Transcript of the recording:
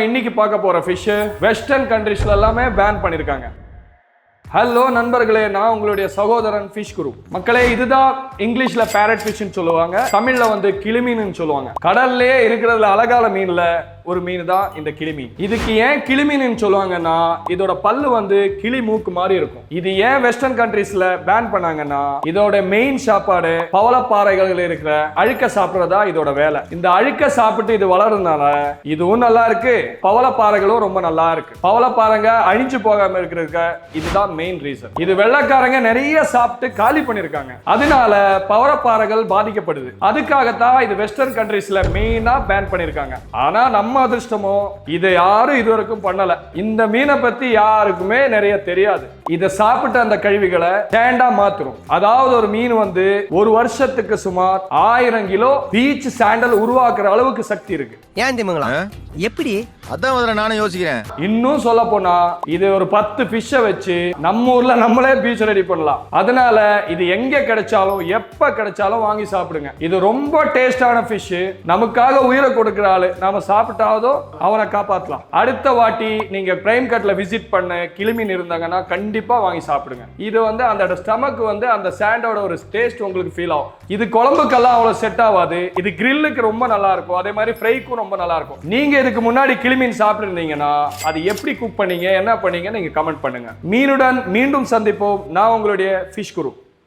இன்னைக்கு பார்க்க போற ஃபிஷ் வெஸ்டர்ன் கண்ட்ரீஸ்ல எல்லாமே பேன் பண்ணிருக்காங்க. ஹலோ நண்பர்களே, நான் உங்களுடைய சகோதரன் ஃபிஷ் குரு. மக்களே, இதுதான் இங்கிலீஷ்ல பேரட் ஃபிஷ்னு சொல்லுவாங்க, தமிழ்ல வந்து கிளி மீன் சொல்லுவாங்க. கடல்லே இருக்கிறதுல அழகான மீன்ல ஒரு மீன் தான் இந்த கிளி மீன். இதுக்கு ஏன் கிளி மீன் சொல்லுவாங்கன்னா, இதோட பல்லு வந்து கிளி மூக்கு மாதிரி இருக்கும். இது ஏன் வெஸ்டர்ன் கண்ட்ரீஸ்ல பேன் பண்ணாங்கன்னா, இதோட மெயின் சாப்பாடு பவளப்பாறைகள் இருக்கிற அழுக்க சாப்பிடுறதா இதோட வேலை. இந்த அழுக்க சாப்பிட்டு இது வளர்றதுனால இதுவும் நல்லா இருக்கு, பவளப்பாறைகளும் ரொம்ப நல்லா இருக்கு. பவளப்பாறைங்க அழிஞ்சு போகாம இருக்கிறதுக்கு இதுதான் மெயின் ரீசன். இது வெள்ளைக்காரங்க நிறைய சாப்பிட்டு காலி பண்ணிருக்காங்க, அதனால பவளப்பாறைகள் பாதிக்கப்படுது. அதுக்காகத்தான் இது வெஸ்டர்ன் கண்ட்ரீஸ்ல மெயினா பேன் பண்ணிருக்காங்க. ஆனா நம்ம அதிர்ஷ்டமோ இதை யாரும் இதுவரைக்கும் பண்ணல. இந்த மீனை பத்தி யாருக்குமே நிறைய தெரியாது. இதை சாப்பிட்ட அந்த கழிவுகளை சேண்டா மாத்துரும். அதாவது ஒரு மீன் வந்து ஒரு வருஷத்துக்கு சுமார் 1000 கிலோ பீச் சாண்டல் உருவாக்குற அளவுக்கு சக்தி இருக்கு. ஏன் தெரியுங்களா? எப்படி? அதான் நானும் யோசிக்கிறேன். இன்னும் சொல்ல போனா இது ஒரு 10 ஃபிஷ்ஷை வச்சு நம்ம ஊர்ல நம்மளே பீச் ரெடி பண்ணலாம். அதனால இது எங்க கிடைச்சாலும் எப்ப கிடைச்சாலும் வாங்கி சாப்பிடுங்க. இது ரொம்ப டேஸ்டான ஃபிஷ். நமக்காக உயிரை கொடுக்கிற ஆளு, நாம சாப்பிட்டாவதோ அவனை காப்பாற்றலாம். அடுத்த வாட்டி நீங்க பிரைம் கட்ல விசிட் பண்ண கிளி மீன் இருந்தாங்கன்னா கண்டிப்பா வாங்கி சாப்பிடுங்க. இது வந்து அந்த ஸ்டமக் வந்து அந்த சாண்டோட ஒரு டேஸ்ட் உங்களுக்கு ஃபீல் ஆகும். இது குழம்புக்கெல்லாம் அவ்வளவு செட் ஆகாது. இது கிரில்லுக்கு ரொம்ப நல்லா இருக்கும், அதே மாதிரி ஃப்ரைக்கும் ரொம்ப நல்லா இருக்கும். நீங்க இதுக்கு முன்னாடி கிளி மீன் சாப்பிட்டுருந்தீங்கன்னா அது எப்படி குக் பண்ணீங்க, என்ன பண்ணீங்க நீங்க கமெண்ட் பண்ணுங்க. மீனுடன் மீண்டும் சந்திப்போம். நான் உங்களுடைய ஃபிஷ் குரு.